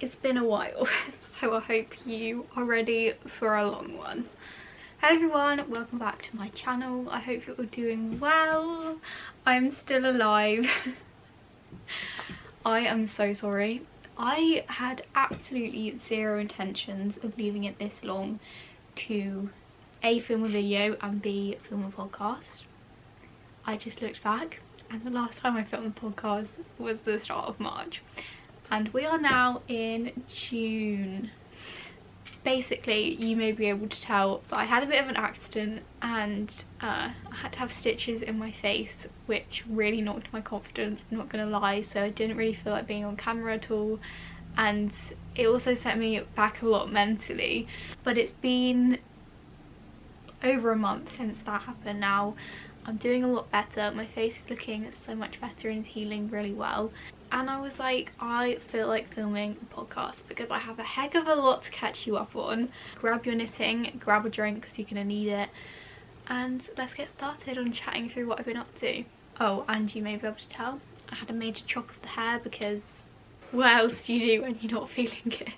It's been a while, so I hope you are ready for a long one. Hello everyone, welcome back to my channel. I hope you're all doing well. I'm still alive. I am so sorry. I had absolutely zero intentions of leaving it this long to A, film a video, and B, film a podcast. I just looked back and the last time I filmed a podcast was the start of March. And we are now in June. Basically, you may be able to tell, but I had a bit of an accident and I had to have stitches in my face, which really knocked my confidence, I'm not gonna lie, so I didn't really feel like being on camera at all. And it also set me back a lot mentally. But it's been over a month since that happened now. I'm doing a lot better, my face is looking so much better and healing really well. And I was like, I feel like filming a podcast because I have a heck of a lot to catch you up on. Grab your knitting, grab a drink because you're gonna need it, and let's get started on chatting through what I've been up to. Oh, and you may be able to tell, I had a major chop of the hair because what else do you do when you're not feeling good?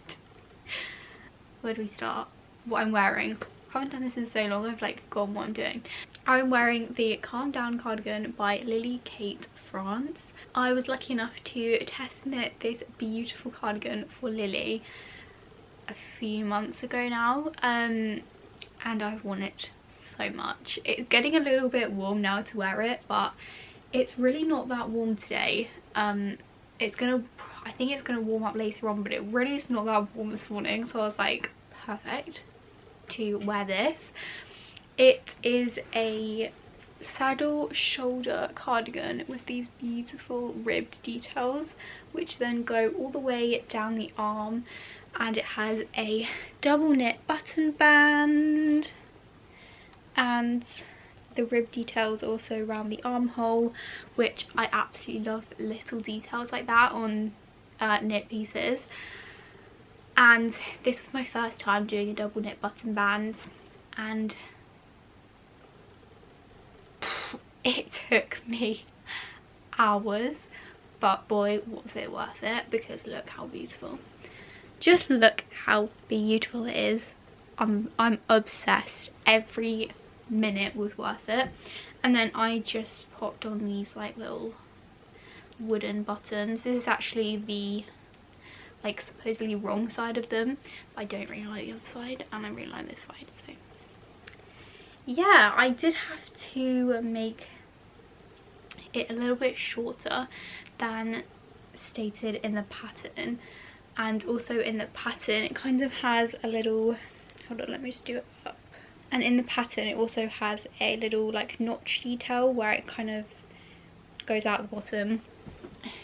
Where do we start? What I'm wearing. I haven't done this in so long, I've like forgotten what I'm doing. I'm wearing the Calm Down cardigan by Lily Kate France. I was lucky enough to test knit this beautiful cardigan for Lily a few months ago now, and I've worn it so much. It's getting a little bit warm now to wear it, but it's really not that warm today. I think it's gonna warm up later on, but it really is not that warm this morning, so I was like, perfect to wear this. It is a saddle shoulder cardigan with these beautiful ribbed details which then go all the way down the arm, and it has a double knit button band, and the rib details also around the armhole, which I absolutely love little details like that on knit pieces. And this was my first time doing a double knit button band, and it took me hours, but boy was it worth it, because look how beautiful. Just look how beautiful it is. I'm obsessed. Every minute was worth it. And then I just popped on these like little wooden buttons. This is actually the like supposedly wrong side of them, but I don't really like the other side and I really like this side. So yeah, I did have to make it a little bit shorter than stated in the pattern, and also in the pattern it kind of has a little, hold on, let me just do it up, and in the pattern it also has a little like notch detail where it kind of goes out the bottom.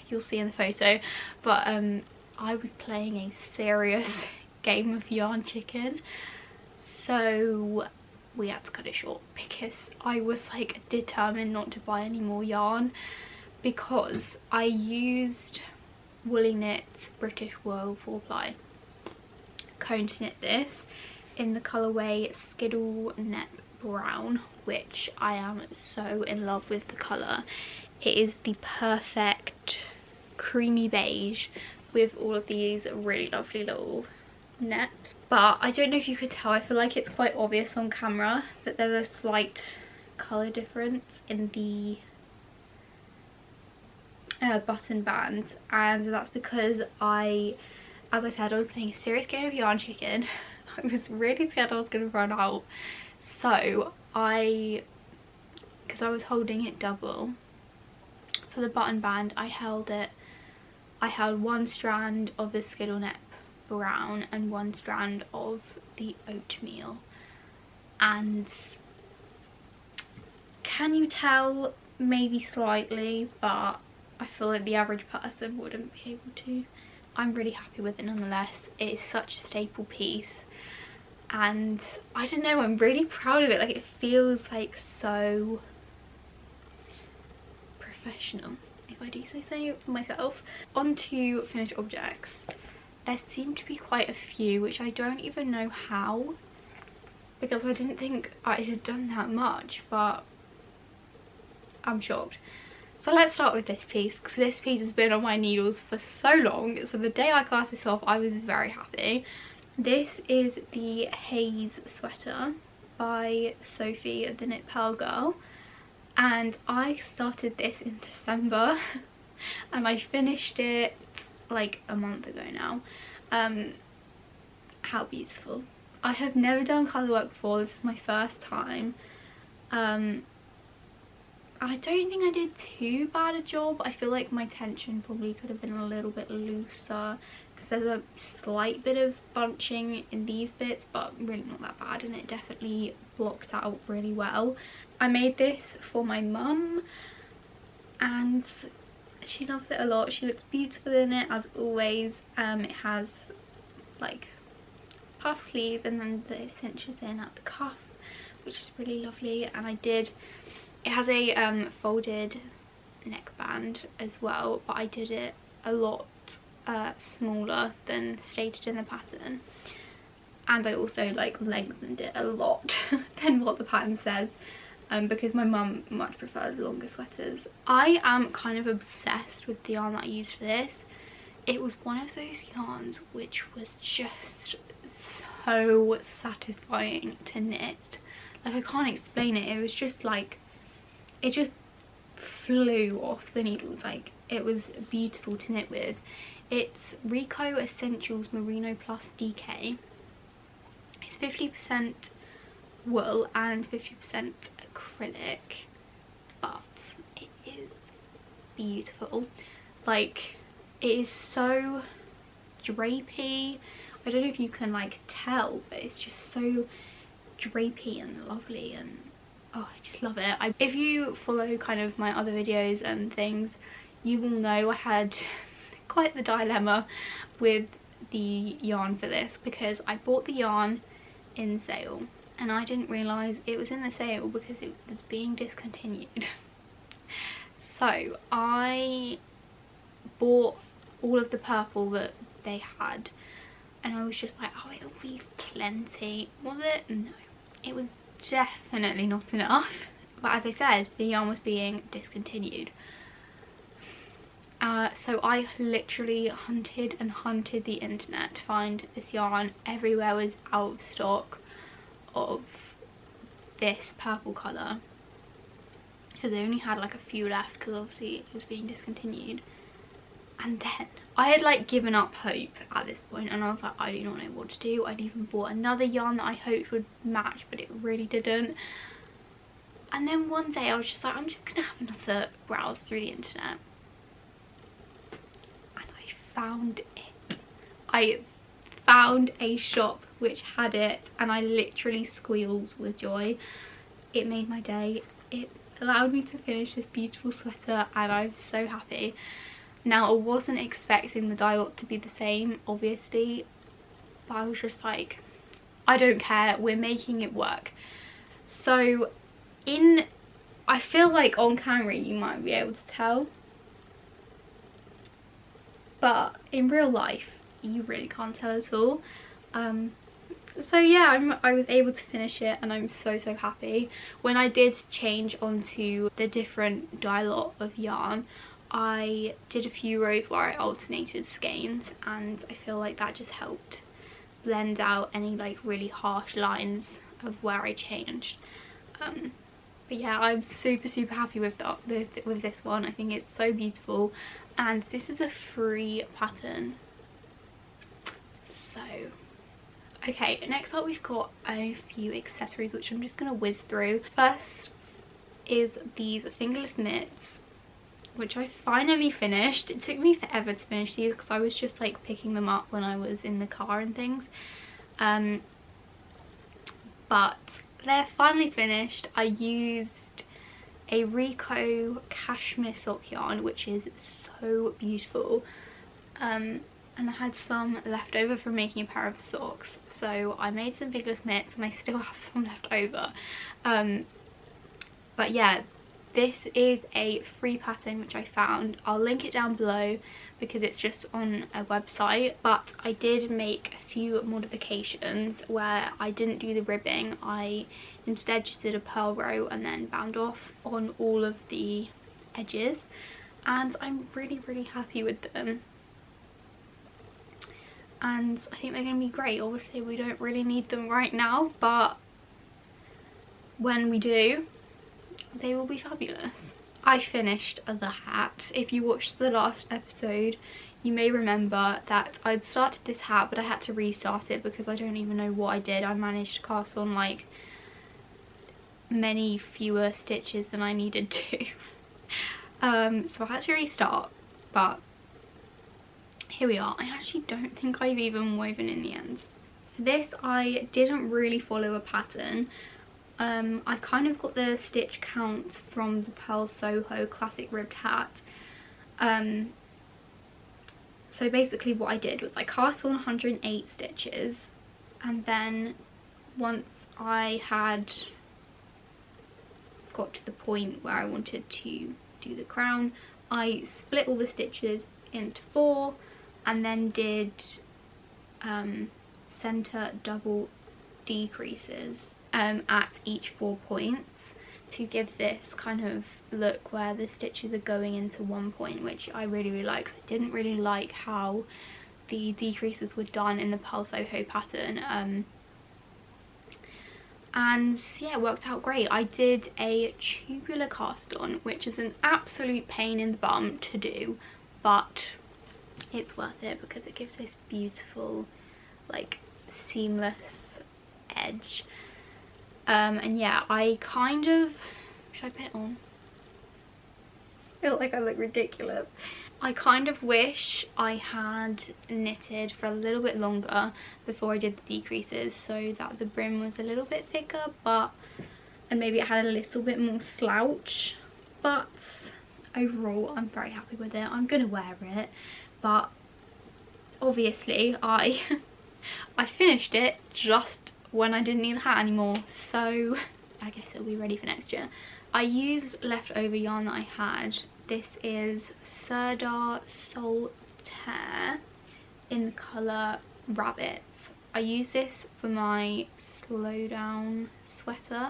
You'll see in the photo, but I was playing a serious game of yarn chicken, so we had to cut it short because I was like determined not to buy any more yarn, because I used Woolly Knits British Wool 4-ply cone to knit this in the colourway Skittle Nep Brown, which I am so in love with the colour. It is the perfect creamy beige with all of these really lovely little nets. But I don't know if you could tell, I feel like it's quite obvious on camera that there's a slight colour difference in the button band, and that's because as I said, I was playing a serious game of yarn chicken. I was really scared I was going to run out, so because I was holding it double for the button band, I held one strand of the Skittle Nep Brown and one strand of the oatmeal. And can you tell? Maybe slightly, but I feel like the average person wouldn't be able to. I'm really happy with it nonetheless. It is such a staple piece, and I don't know, I'm really proud of it. Like, it feels like so professional, if I do say so myself. On to finished objects. There seem to be quite a few, which I don't even know how, because I didn't think I had done that much, but I'm shocked. So So let's start with this piece, because this piece has been on my needles for so long. So the day I cast this off, I was very happy. This is the Haze sweater by Sophie, the Knit Pearl Girl. And I started this in December and I finished it like a month ago now. How beautiful. I have never done colour work before, this is my first time. I don't think I did too bad a job. I feel like my tension probably could have been a little bit looser because there's a slight bit of bunching in these bits, but really not that bad, and it definitely blocked out really well. I made this for my mum and she loves it a lot. She looks beautiful in it as always. It has like puff sleeves and then the cinches in at the cuff, which is really lovely. And it has a folded neckband as well, but I did it a lot smaller than stated in the pattern, and I also like lengthened it a lot than what the pattern says, because my mum much prefers longer sweaters. I am kind of obsessed with the yarn that I used for this. It was one of those yarns which was just so satisfying to knit. Like, I can't explain it. It was just like, it just flew off the needles. Like, it was beautiful to knit with. It's Rico Essentials Merino Plus DK. It's 50% wool and 50% acrylic, but it is beautiful. Like, it is so drapey. I don't know if you can like tell, but it's just so drapey and lovely, and oh, I just love it. If you follow kind of my other videos and things, you will know I had quite the dilemma with the yarn for this, because I bought the yarn in sale and I didn't realise it was in the sale because it was being discontinued. So I bought all of the purple that they had and I was just like, oh, it'll be plenty. Was it? No, it was definitely not enough. But as I said, the yarn was being discontinued. So I literally hunted and hunted the internet to find this yarn. Everywhere was out of stock of this purple colour, because they only had like a few left because obviously it was being discontinued. And then I had like given up hope at this point, and I was like, I do not know what to do. I'd even bought another yarn that I hoped would match, but it really didn't. And then one day I was just like, I'm just gonna have another browse through the internet, and I found it. I found a shop which had it, and I literally squealed with joy. It made my day. It allowed me to finish this beautiful sweater, and I'm so happy. Now, I wasn't expecting the dye lot to be the same, obviously, but I was just like, I don't care, we're making it work. So I feel like on camera you might be able to tell, but in real life you really can't tell at all. So yeah, I was able to finish it, and I'm so happy. When I did change onto the different dye lot of yarn, I did a few rows where I alternated skeins, and I feel like that just helped blend out any like really harsh lines of where I changed. But yeah, I'm super happy with this one. I think it's so beautiful, and this is a free pattern. So okay, next up we've got a few accessories which I'm just gonna whiz through. First is these fingerless mitts, which I finally finished. It took me forever to finish these because I was just like picking them up when I was in the car and things, but they're finally finished. I used a Rico cashmere sock yarn, which is so beautiful, and I had some left over from making a pair of socks, so I made some fingerless mitts and I still have some left over. But yeah, this is a free pattern which I found. I'll link it down below because it's just on a website, but I did make a few modifications where I didn't do the ribbing. I instead just did a purl row and then bound off on all of the edges, and I'm really happy with them. And I think they're going to be great. Obviously we don't really need them right now, but when we do, they will be fabulous. I finished the hat. If you watched the last episode, you may remember that I'd started this hat, but I had to restart it because I don't even know what I did. I managed to cast on like many fewer stitches than I needed to. So I had to restart, but here we are. I actually don't think I've even woven in the ends. For this, I didn't really follow a pattern. I kind of got the stitch counts from the Pearl Soho classic ribbed hat. So basically what I did was I cast on 108 stitches, and then once I had got to the point where I wanted to do the crown, I split all the stitches into 4 and then did center double decreases at each 4 points to give this kind of look where the stitches are going into 1 point, which I really like, because I didn't really like how the decreases were done in the Pearl Soho pattern. And yeah, it worked out great. I did a tubular cast on, which is an absolute pain in the bum to do, but it's worth it because it gives this beautiful like seamless edge. And yeah, I kind of, should I put it on? I feel like I look ridiculous. I kind of wish I had knitted for a little bit longer before I did the decreases, so that the brim was a little bit thicker, and maybe it had a little bit more slouch, but overall I'm very happy with it. I'm gonna wear it, but obviously I finished it just when I didn't need a hat anymore, so I guess it'll be ready for next year. I used leftover yarn that I had. This is Serdar Solitaire in the colour Rabbits. I use this for my slow down sweater,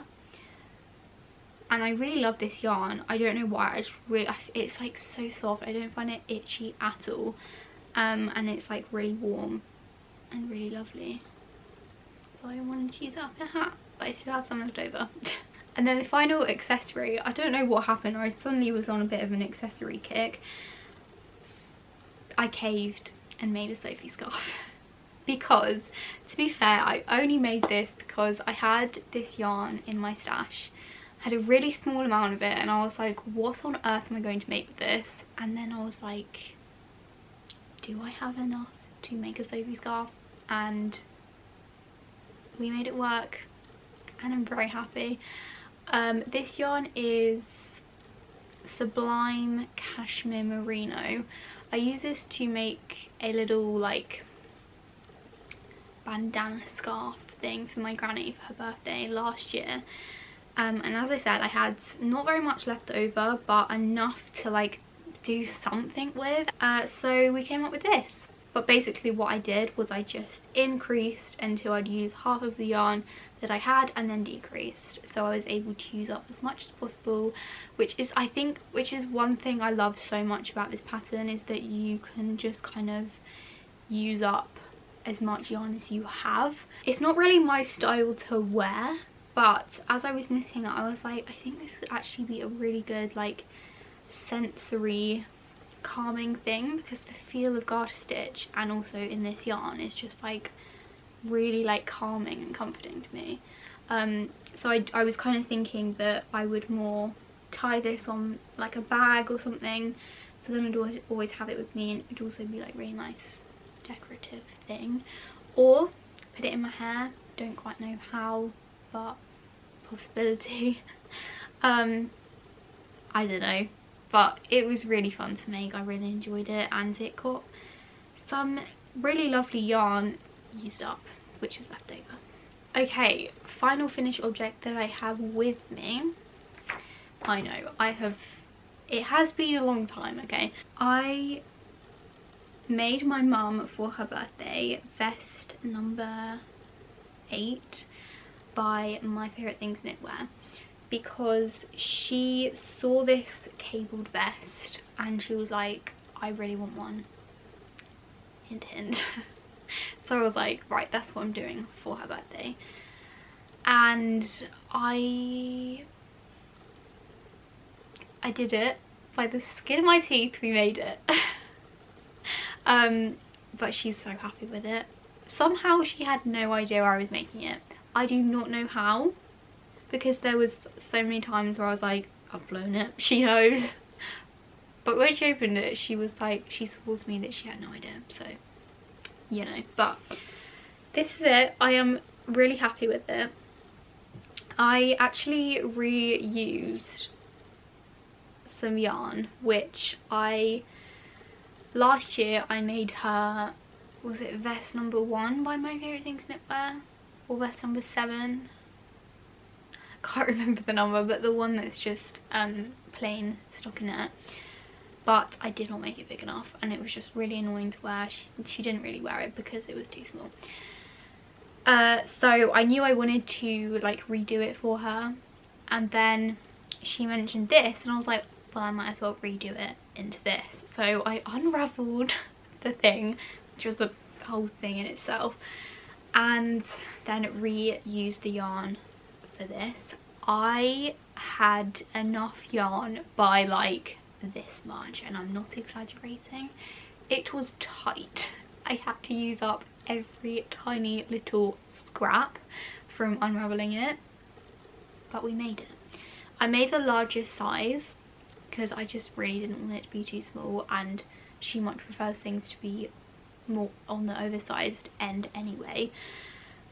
and I really love this yarn. I don't know why, I just really, it's like so soft. I don't find it itchy at all, and it's like really warm and really lovely. So I wanted to use it up in a hat, but I still have some left over. And then the final accessory, I don't know what happened, I suddenly was on a bit of an accessory kick. I caved and made a Sophie scarf. Because, to be fair, I only made this because I had this yarn in my stash. I had a really small amount of it, and I was like, what on earth am I going to make with this? And then I was like, do I have enough to make a Sophie scarf? And we made it work, and I'm very happy. This yarn is Sublime Cashmere Merino. I use this to make a little like bandana scarf thing for my granny for her birthday last year. And as I said, I had not very much left over, but enough to like do something with. So we came up with this. But basically what I did was I just increased until I'd used half of the yarn that I had, and then decreased, so I was able to use up as much as possible, which is, I think, one thing I love so much about this pattern, is that you can just kind of use up as much yarn as you have. It's not really my style to wear, but as I was knitting it, I was like, I think this would actually be a really good like sensory calming thing, because the feel of garter stitch and also in this yarn is just like really like calming and comforting to me. So I was kind of thinking that I would more tie this on like a bag or something, so then I'd always have it with me, and it'd also be like really nice decorative thing, or put it in my hair. Don't quite know how, but possibility. I don't know, but it was really fun to make. I really enjoyed it, and it got some really lovely yarn used up, which is left over. Okay, final finished object that I have with me. I know, it has been a long time, okay. I made my mum for her birthday vest number 8 by My Favourite Things Knitwear. because she saw this cabled vest and she was like, I really want one. Hint hint. So I was like, right, that's what I'm doing for her birthday. And I did it. By the skin of my teeth, we made it. But she's so happy with it. Somehow she had no idea I was making it. I do not know how, because there was so many times where I was like, I've blown it, she knows. But when she opened it, she was like, she told me that she had no idea, so you know. But this is it. I am really happy with it. I actually reused some yarn, which last year I made her, was it vest number 1 by My Favourite Things Knitwear, or vest number 7? Can't remember the number, but the one that's just plain stockinette. But I did not make it big enough, and it was just really annoying to wear. She didn't really wear it because it was too small. So I knew I wanted to like redo it for her, and then she mentioned this and I was like, well, I might as well redo it into this. So I unravelled the thing, which was a whole thing in itself, and then reused the yarn for this. I had enough yarn by like this much, and I'm not exaggerating. It was tight. I had to use up every tiny little scrap from unravelling it, but we made it. I made the largest size because I just really didn't want it to be too small, and she much prefers things to be more on the oversized end anyway.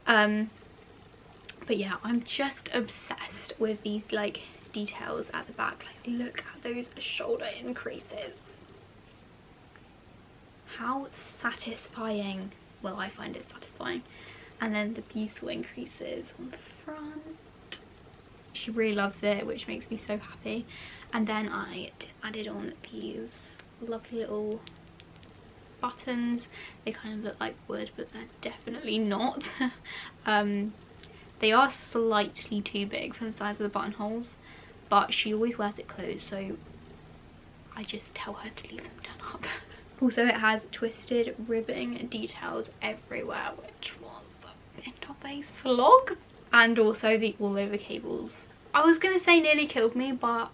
But yeah, I'm just obsessed with these like details at the back. Like, look at those shoulder increases. How satisfying. Well, I find it satisfying. And then the beautiful increases on the front. She really loves it, which makes me so happy. And then I added on these lovely little buttons. They kind of look like wood, but they're definitely not. They are slightly too big for the size of the buttonholes, but she always wears it closed, so I just tell her to leave them done up. Also, it has twisted ribbing details everywhere, which was a bit of a slog. And also the all over cables. I was gonna say nearly killed me, but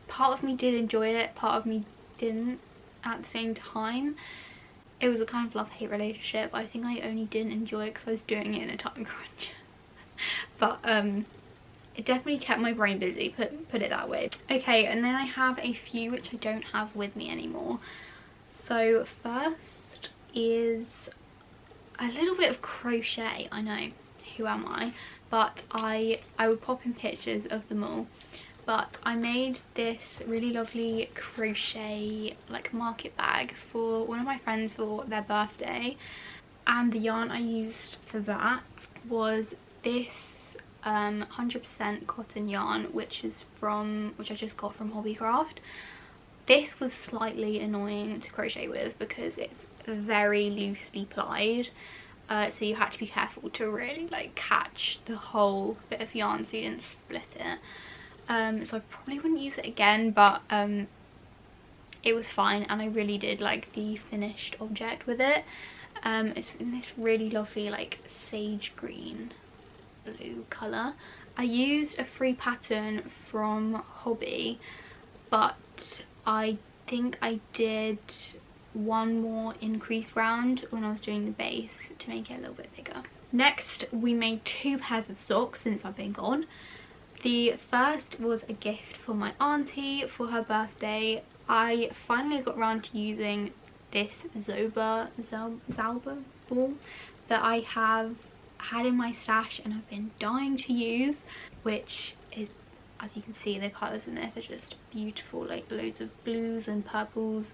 part of me did enjoy it, part of me didn't at the same time. It was a kind of love-hate relationship. I think I only didn't enjoy it because I was doing it in a time crunch. But it definitely kept my brain busy, put it that way. Okay, and then I have a few which I don't have with me anymore. So first is a little bit of crochet. I know, who am I? But I would pop in pictures of them all. But I made this really lovely crochet like market bag for one of my friends for their birthday, and the yarn I used for that was this 100% cotton yarn, which I just got from Hobbycraft. This was slightly annoying to crochet with because it's very loosely plied, so you had to be careful to really like catch the whole bit of yarn so you didn't split it. So I probably wouldn't use it again, but it was fine, and I really did like the finished object with it. It's in this really lovely like sage green blue colour. I used a free pattern from Hobby, but I think I did one more increase round when I was doing the base to make it a little bit bigger. Next, we made 2 pairs of socks since I've been gone. The first was a gift for my auntie for her birthday. I finally got around to using this Zauber ball that I have had in my stash and I've been dying to use, which is, as you can see, the colours in this are just beautiful, like loads of blues and purples.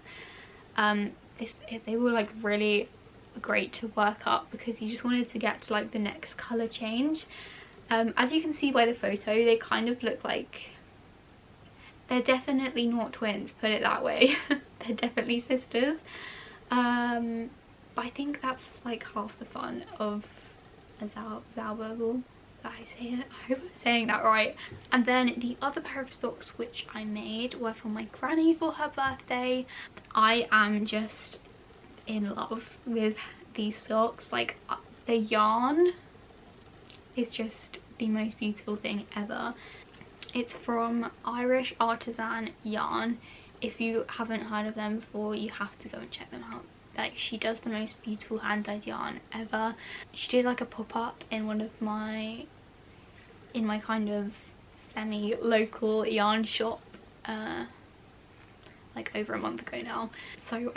They were like really great to work up because you just wanted to get to like the next colour change. As you can see by the photo, they kind of look like, they're definitely not twins, put it that way. They're definitely sisters. But I think that's like half the fun of a Zauber ball. that is here. I hope I'm saying that right. And then the other pair of socks which I made were for my granny for her birthday. I am just in love with these socks. Like, the yarn is just the most beautiful thing ever. It's from Irish Artisan Yarn. If you haven't heard of them before, you have to go and check them out. Like, she does the most beautiful hand-dyed yarn ever. She did like a pop-up in one of my, in my kind of semi-local yarn shop like over a month ago now. So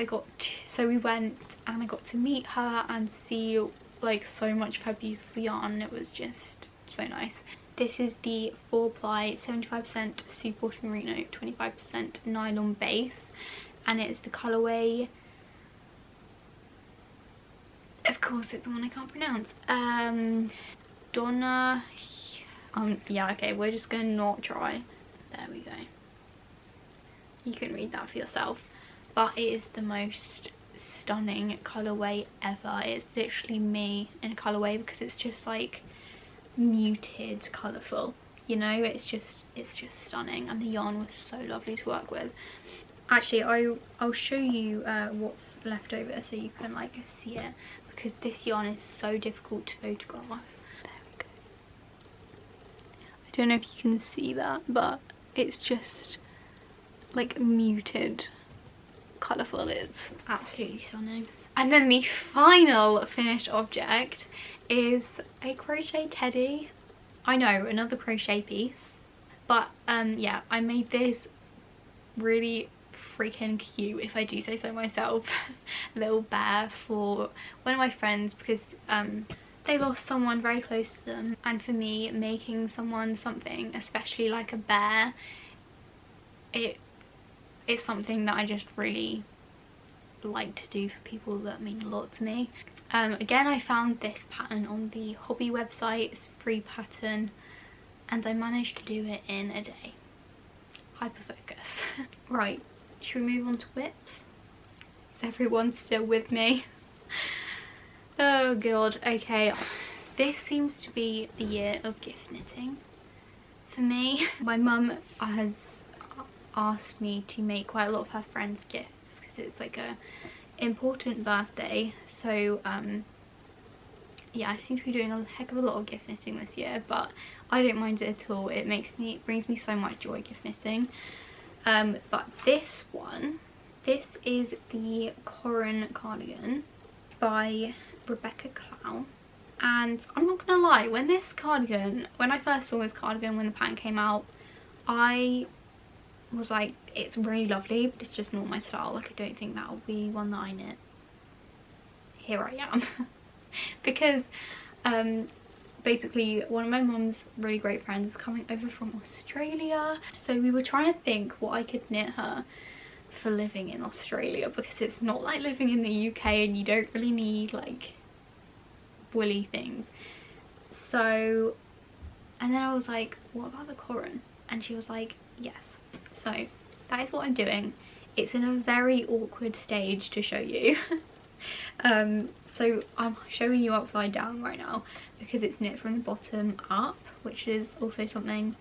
we went and I got to meet her and see like so much of her beautiful yarn, and it was just so nice. This is the 4-ply 75% superwash merino 25% nylon base, and it is the colourway, of course it's the one I can't pronounce, Donna, yeah, okay, we're just gonna not try. There we go. You can read that for yourself. But it is the most stunning colourway ever. It's literally me in a colourway, because it's just like muted colourful, you know. It's just stunning, and the yarn was so lovely to work with. Actually, I'll show you what's left over so you can like see it, because this yarn is so difficult to photograph. There we go. I don't know if you can see that, but it's just like muted colourful. It's absolutely stunning. And then the final finished object is a crochet teddy. I know, another crochet piece, but yeah, I made this really freaking cute, if I do say so myself, little bear for one of my friends, because they lost someone very close to them, and for me, making someone something, especially like a bear, it's something that I just really like to do for people that mean a lot to me. Again, I found this pattern on the hobby website. It's a free pattern, and I managed to do it in a day. Hyperfocus. Right, should we move on to whips? Is everyone still with me? Oh god, okay. This seems to be the year of gift knitting for me. My mum has asked me to make quite a lot of her friends gifts, because it's like a important birthday. So yeah, I seem to be doing a heck of a lot of gift knitting this year, but I don't mind it at all. It brings me so much joy, gift knitting. But this is the Corran cardigan by Rebecca Clow. And I'm not gonna lie, when I first saw this cardigan when the pattern came out, I was like, it's really lovely, but it's just not my style. Like, I don't think that'll be one that I knit. Here I am. Because basically one of my mum's really great friends is coming over from Australia, so we were trying to think what I could knit her for living in Australia, because it's not like living in the UK and you don't really need like woolly things. So, and then I was like, what about the Corran? And she was like, yes. So that is what I'm doing. It's in a very awkward stage to show you. So I'm showing you upside down right now, because it's knit from the bottom up, which is also something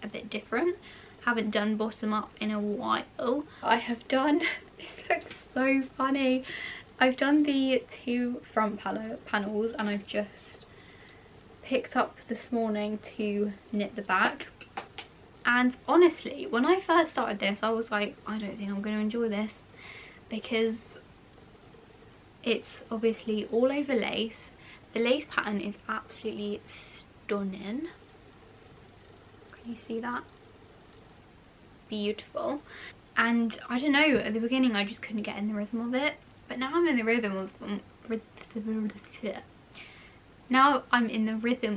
a bit different. Haven't done bottom up in a while. I have done, this looks so funny, I've done the 2 front panels, and I've just picked up this morning to knit the back. And honestly, when I first started this, I was like, I don't think I'm going to enjoy this, because it's obviously all over lace. The lace pattern is absolutely stunning. Can you see that? Beautiful. And I don't know, at the beginning I just couldn't get in the rhythm of it, but now I'm in the rhythm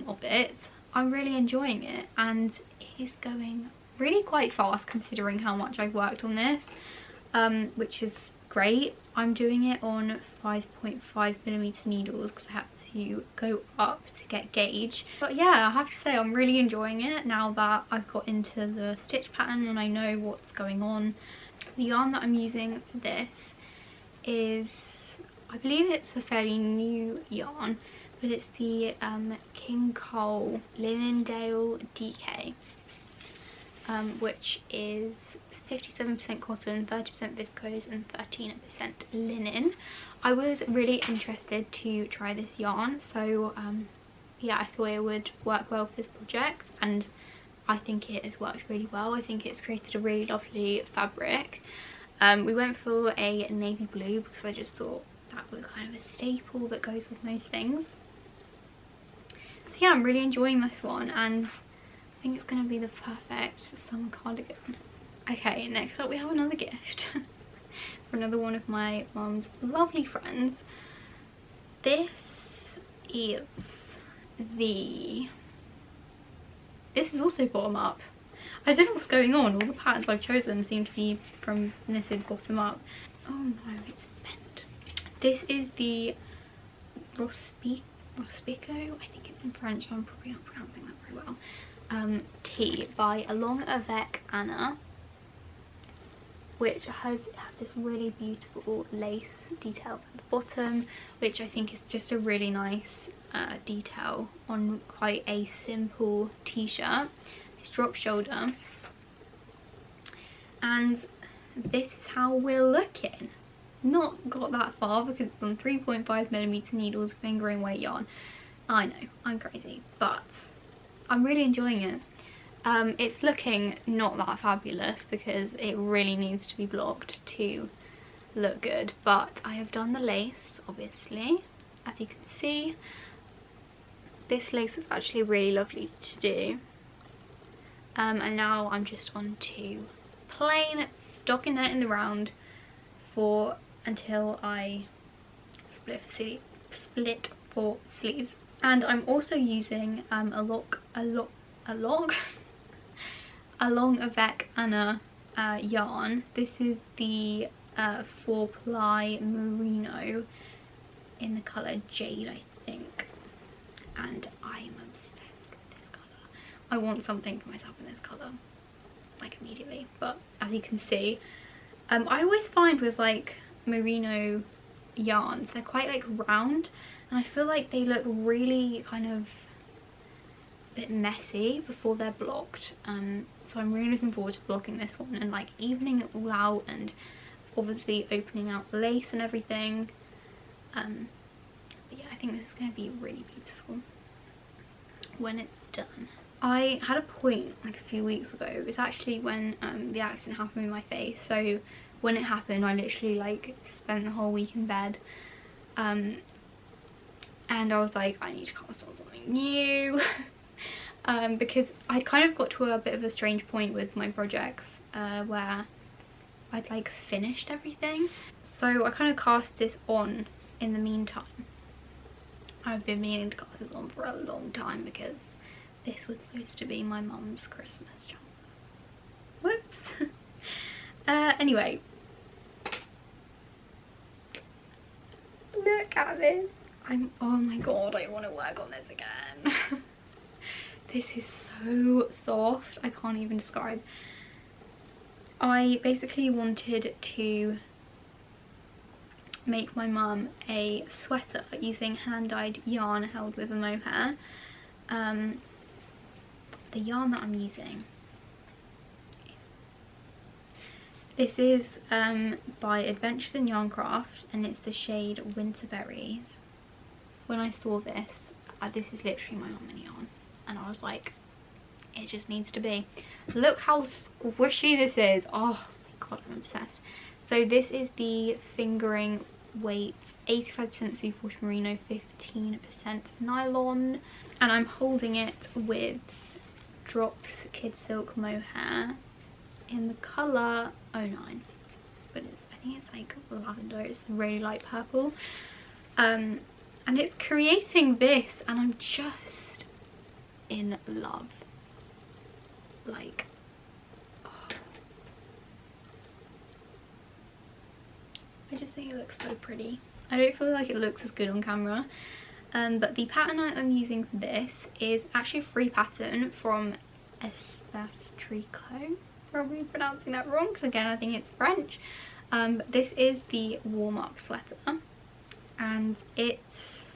of it. I'm really enjoying it, and it is going really quite fast considering how much I've worked on this, which is great. I'm doing it on 5.5mm needles because I had to go up to get gauge. But yeah, I have to say I'm really enjoying it now that I've got into the stitch pattern and I know what's going on. The yarn that I'm using for this is, I believe it's a fairly new yarn, but it's the King Cole Linendale DK, which is 57% cotton, 30% viscose and 13% linen. I was really interested to try this yarn, so yeah, I thought it would work well for this project, and I think it has worked really well. I think it's created a really lovely fabric. We went for a navy blue because I just thought that was kind of a staple that goes with most things. So yeah, I'm really enjoying this one, and I think it's going to be the perfect summer cardigan. Okay, next up we have another gift for another one of my mum's lovely friends. This is this is also bottom up. I don't know what's going on. All the patterns I've chosen seem to be from knitted bottom up. Oh no, it's bent. This is the Rospico, I think it's in French, so I'm probably not pronouncing that very well. Tee by Along Avec Anna, which has this really beautiful lace detail at the bottom, which I think is just a really nice detail on quite a simple t-shirt. It's drop shoulder, and this is how we're looking. Not got that far because it's on 3.5mm needles, fingering weight yarn. I know, I'm crazy, but I'm really enjoying it. It's looking not that fabulous because it really needs to be blocked to look good, but I have done the lace, obviously, as you can see. This lace was actually really lovely to do, and now I'm just on to plain stockinette in the round until I split for sleeves. And I'm also using Along Avec Anna yarn. This is the 4-ply merino in the colour Jade, I think, and I'm obsessed with this colour. I want something for myself in this colour, like immediately. But as you can see, I always find with like merino yarns, they're quite like round, and I feel like they look really kind of a bit messy before they're blocked. So I'm really looking forward to blocking this one and like evening it all out, and obviously opening out the lace and everything. But yeah, I think this is going to be really beautiful when it's done. I had a point like a few weeks ago. It was actually when the accident happened with my face. So when it happened, I literally like spent the whole week in bed, and I was like, I need to cast on something new. Because I'd kind of got to a bit of a strange point with my projects where I'd like finished everything. So I kind of cast this on in the meantime. I've been meaning to cast this on for a long time because this was supposed to be my mum's Christmas jumper. Whoops. Anyway. Look at this. Oh my god, I want to work on this again. This is so soft, I can't even describe. I basically wanted to make my mum a sweater using hand-dyed yarn held with a mohair. The yarn that I'm using, this is by Adventures in Yarncraft, and it's the shade Winterberries. When I saw this, this is literally my almond yarn, and I was like, it just needs to be. Look how squishy this is. Oh my god, I'm obsessed. So this is the fingering weight, 85% superwash merino, 15% nylon, and I'm holding it with Drops Kid Silk mohair in the colour 09, but I think it's like lavender. It's really light purple, and it's creating this, and I'm just in love. Like, oh. I just think it looks so pretty. I don't feel like it looks as good on camera, but the pattern I'm using for this is actually a free pattern from Rospico. Probably pronouncing that wrong because again I think it's French. This is the warm-up sweater, and it's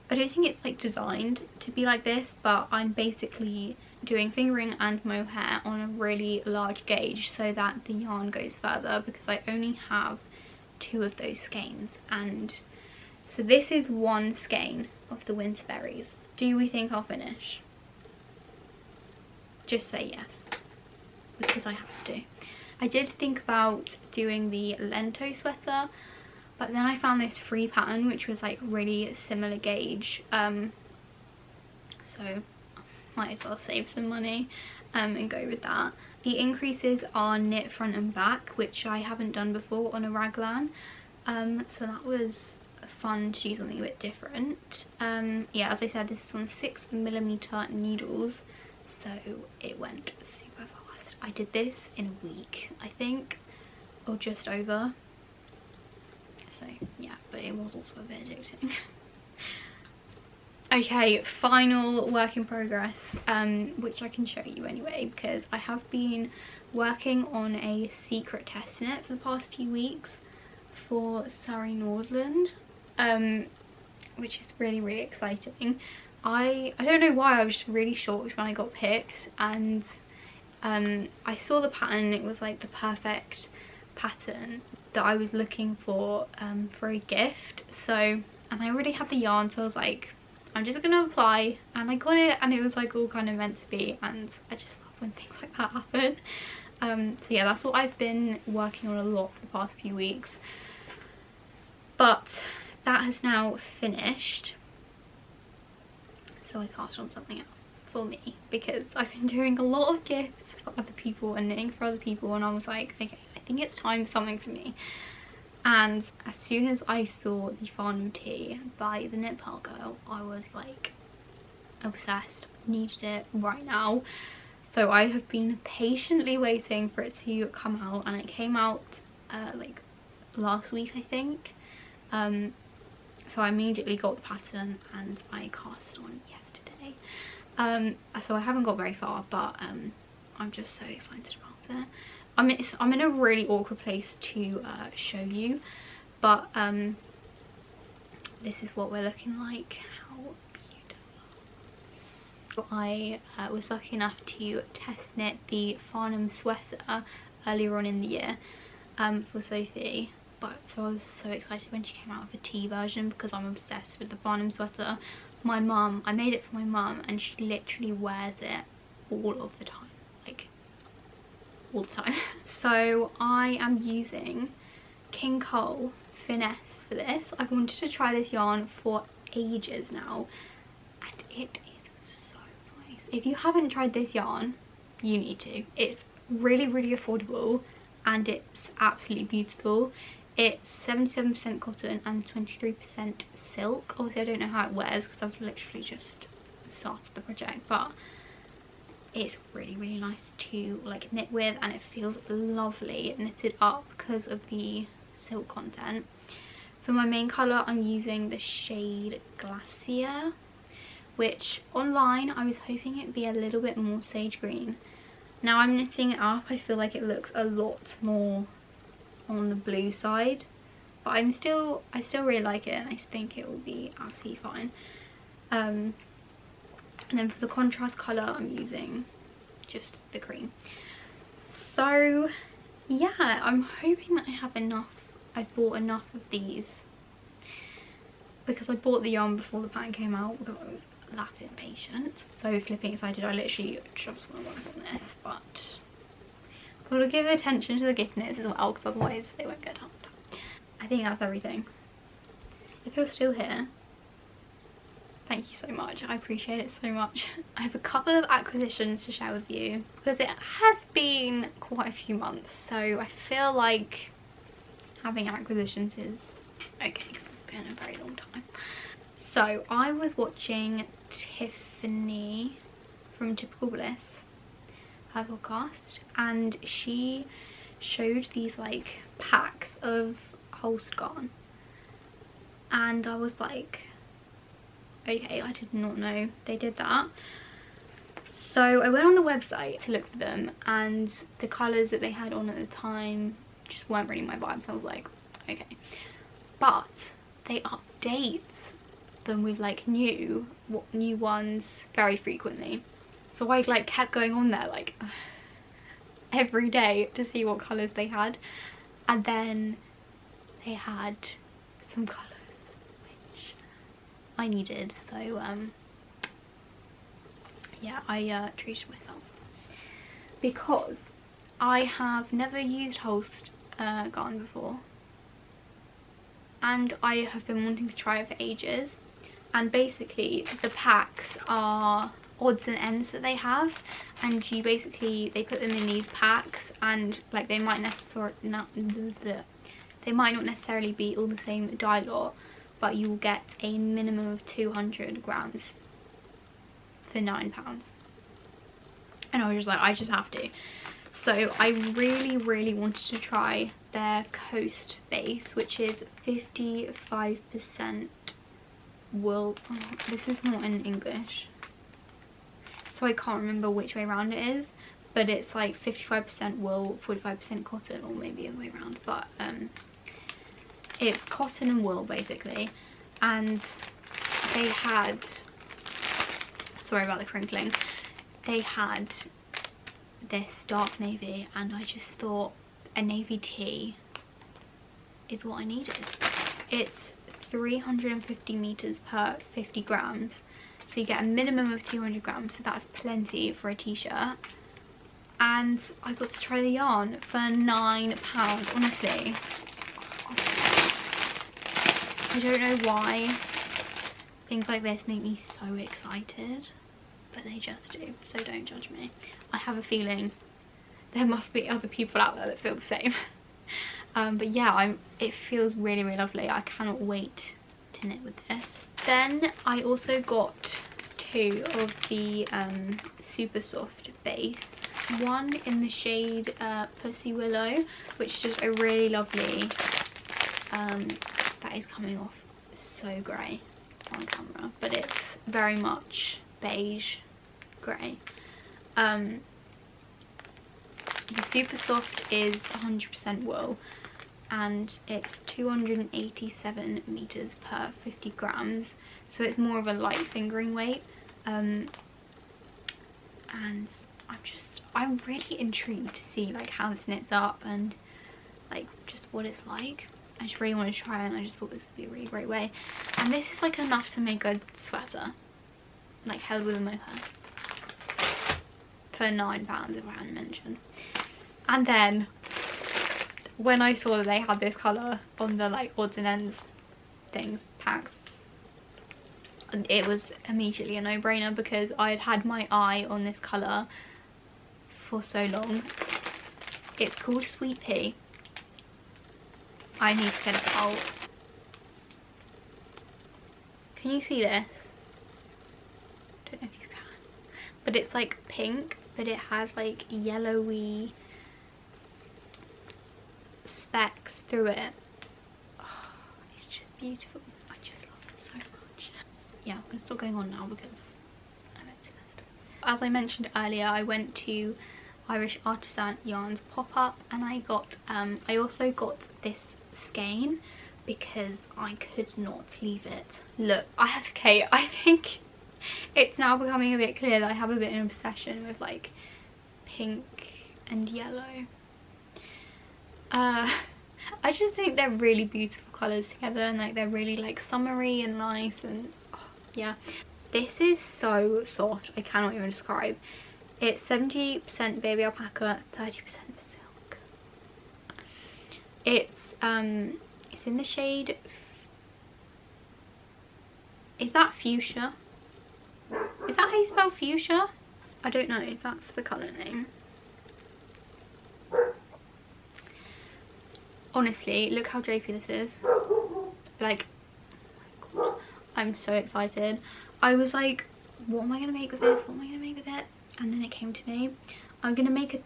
I don't think it's like designed to be like this, but I'm basically doing fingering and mohair on a really large gauge so that the yarn goes further, because I only have 2 of those skeins. And so this is 1 skein of the winter berries. Do we think I'll finish? Just say yes, because I have to. I did think about doing the lento sweater, but then I found this free pattern which was like really similar gauge, so might as well save some money and go with that. The increases are knit front and back, which I haven't done before on a raglan, so that was fun to do something a bit different. Yeah, as I said, this is on 6mm needles, so it went super fast. I did this in a week, I think, or just over. So yeah, but it was also a bit addicting. Okay, final work in progress, which I can show you anyway, because I have been working on a secret test knit for the past few weeks for Surrey Nordland, which is really exciting. I don't know why, I was just really shocked when I got picked, and I saw the pattern and it was like the perfect pattern that I was looking for a gift. So, and I already had the yarn, so I was like, I'm just gonna apply, and I got it, and it was like all kind of meant to be, and I just love when things like that happen. So yeah, that's what I've been working on a lot for the past few weeks, but that has now finished, so I cast on something else for me, because I've been doing a lot of gifts for other people and knitting for other people, and I was like, okay, I think it's time for something for me. And as soon as I saw the Farnham tee by the Knit Pal Girl, I was like obsessed, needed it right now. So I have been patiently waiting for it to come out, and it came out like last week, I think. So I immediately got the pattern and I cast on yesterday. So I haven't got very far, but I'm just so excited about it. I'm in a really awkward place to show you, but this is what we're looking like. How beautiful. I was lucky enough to test knit the Farnham sweater earlier on in the year for Sophie, but so I was so excited when she came out with the tea version, because I'm obsessed with the Farnham sweater. My mum, I made it for my mum, and she literally wears it all of the time, like all the time. So I am using King Cole Finesse for this. I've wanted to try this yarn for ages now, and it is so nice. If you haven't tried this yarn, you need to. It's really affordable, and it's absolutely beautiful. It's 77% cotton and 23% silk. Obviously I don't know how it wears because I've literally just started the project, but it's really nice to like knit with, and it feels lovely knitted up because of the silk content. For my main colour, I'm using the shade Glacier, which online I was hoping it'd be a little bit more sage green. Now I'm knitting it up, I feel like it looks a lot more on the blue side, but I still really like it, and I think it will be absolutely fine. And then for the contrast colour, I'm using just the cream. So yeah, I'm hoping that I have enough. I've bought enough of these because I bought the yarn before the pattern came out because I was that impatient. So flipping excited, I literally just want to work on this, but gotta give attention to the gift knits as well, because otherwise they won't get done. I think that's everything. If you're still here, thank you so much. I appreciate it so much. I have a couple of acquisitions to share with you because it has been quite a few months, so I feel like having acquisitions is okay because it's been a very long time. So I was watching Tiffany from Typical Bliss, her podcast, and she showed these like packs of Holst-garn, and I was like, okay, I did not know they did that. So I went on the website to look for them, and the colours that they had on at the time just weren't really my vibe, so I was like, okay. But they update them with like new ones very frequently. So I like kept going on there like every day to see what colours they had, and then they had some colours which I needed, so yeah, I treated myself because I have never used Holst yarn before, and I have been wanting to try it for ages. And basically the packs are odds and ends that they have, and you basically, they put them in these packs, and like they might not necessarily be all the same dye lot, but you will get a minimum of 200 grams for £9. And I was just like, I just have to. So I really wanted to try their Coast base, which is 55% wool. Oh, this is not in English, so I can't remember which way around it is, but it's like 55% wool, 45% cotton, or maybe the other way around, but it's cotton and wool basically. And they had, sorry about the crinkling, they had this dark navy, and I just thought a navy tea is what I needed. It's 350 meters per 50 grams, so you get a minimum of 200 grams, so that's plenty for a t-shirt. And I got to try the yarn for £9, honestly. I don't know why things like this make me so excited, but they just do, so don't judge me. I have a feeling there must be other people out there that feel the same. But yeah, it feels really lovely. I cannot wait to knit with this. Then I also got 2 of the super soft base. One in the shade Pussy Willow, which is just a really lovely, that is coming off so grey on camera, but it's very much beige grey. The super soft is 100% wool, and it's 287 meters per 50 grams, so it's more of a light fingering weight. And I'm really intrigued to see like how this knits up and like just what it's like. I just really want to try it, and I just thought this would be a really great way. And this is like enough to make a sweater, like held with a mohair, for £9 if I hadn't mentioned. And then when I saw that they had this colour on the like odds and ends things, packs, it was immediately a no-brainer, because I had had my eye on this colour for so long. It's called Sweet Pea. I need to get it out. Can you see this? Don't know if you can. But it's like pink, but it has like yellowy specks through it. Oh, it's just beautiful. I just love it so much. Yeah, I'm gonna stop going on now because I'm obsessed. As I mentioned earlier, I went to Irish Artisan Yarns pop-up, and I also got this skein because I could not leave it. Look, I think it's now becoming a bit clear that I have a bit of an obsession with like pink and yellow. I just think they're really beautiful colours together, and like they're really like summery and nice, and oh, yeah. This is so soft, I cannot even describe. It's 70% baby alpaca, 30% silk. It's in the shade, is that fuchsia? Is that how you spell fuchsia? I don't know if that's the colour name. Honestly, look how drapey this is. Like, oh my god, I'm so excited. I was like, what am I gonna make with this? What am I gonna make with it? And then it came to me. I'm gonna make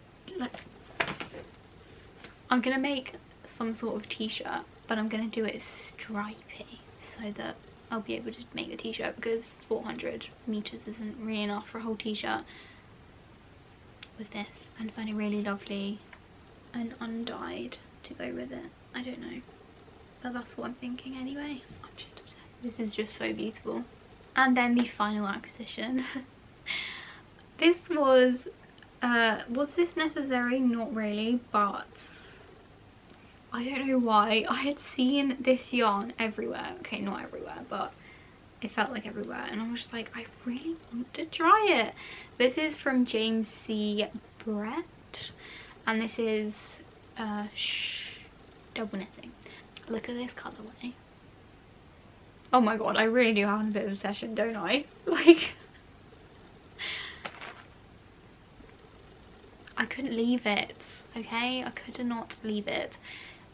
some sort of t-shirt, but I'm gonna do it stripy so that I'll be able to make the t-shirt, because 400 meters isn't really enough for a whole t-shirt with this, and find a really lovely and undyed to go with it. I don't know, but that's what I'm thinking anyway. I'm just obsessed. This is just so beautiful. And then the final acquisition. This was this necessary? Not really, but I don't know why. I had seen this yarn everywhere. Okay, not everywhere, but it felt like everywhere, and I was just like, I really want to try it. This is from James C. Brett, and this is double knitting. Look at this colourway. Oh my god, I really do have a bit of a obsession, don't I? Like, I couldn't leave it, okay? I could not leave it.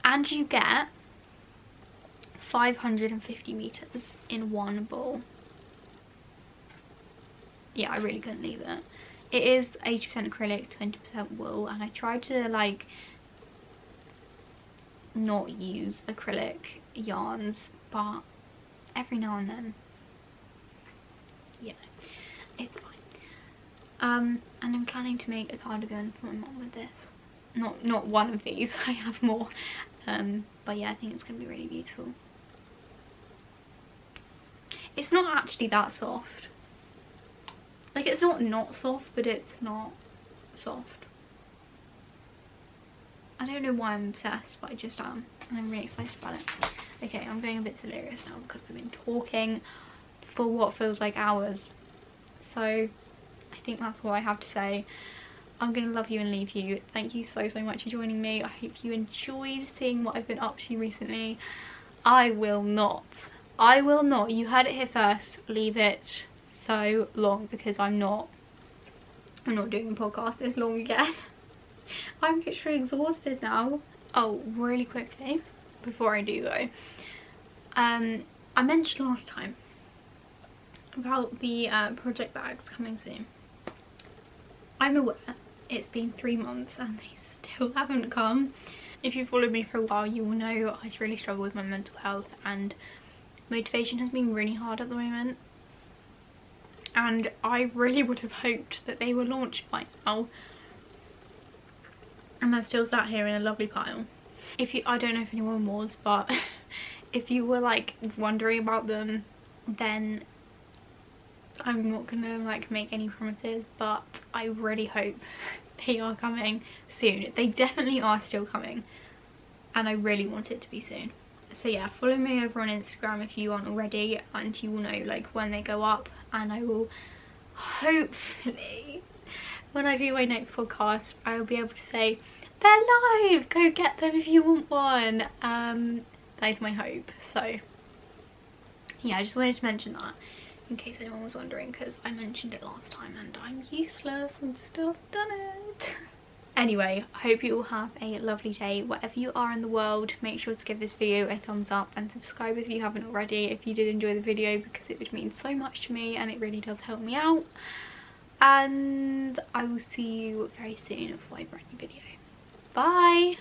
And you get 550 meters in one ball. Yeah, I really couldn't leave it. It is 80% acrylic, 20% wool, and I tried to like not use acrylic yarns, but every now and then, yeah, it's fine. And I'm planning to make a cardigan for my mum with this. Not one of these, I have more. But yeah, I think it's gonna be really beautiful. It's not actually that soft. Like, it's not soft, but it's not soft. I don't know why I'm obsessed, but I just am, and I'm really excited about it. Okay, I'm going a bit delirious now because I've been talking for what feels like hours. So I think that's all I have to say. I'm gonna love you and leave you. Thank you so much for joining me. I hope you enjoyed seeing what I've been up to recently. I will not, you heard it here first, leave it so long, because I'm not doing a podcast this long again. I'm literally exhausted now. Oh, really quickly before I do go, I mentioned last time about the project bags coming soon. I'm aware it's been 3 months and they still haven't come. If you've followed me for a while, you will know I really struggle with my mental health, and motivation has been really hard at the moment, and I really would have hoped that they were launched by now, and they're still sat here in a lovely pile. I don't know if anyone was, but if you were like wondering about them, then I'm not gonna like make any promises, but I really hope they are coming soon. They definitely are still coming, and I really want it to be soon. So yeah, follow me over on Instagram if you aren't already, and you will know like when they go up, and I will hopefully, when I do my next podcast, I'll be able to say they're live, go get them if you want one. That is my hope. So yeah, I just wanted to mention that in case anyone was wondering, because I mentioned it last time and I'm useless and still done it. Anyway, I hope you all have a lovely day wherever you are in the world. Make sure to give this video a thumbs up and subscribe if you haven't already, if you did enjoy the video, because it would mean so much to me and it really does help me out. And I will see you very soon for a brand new video. Bye!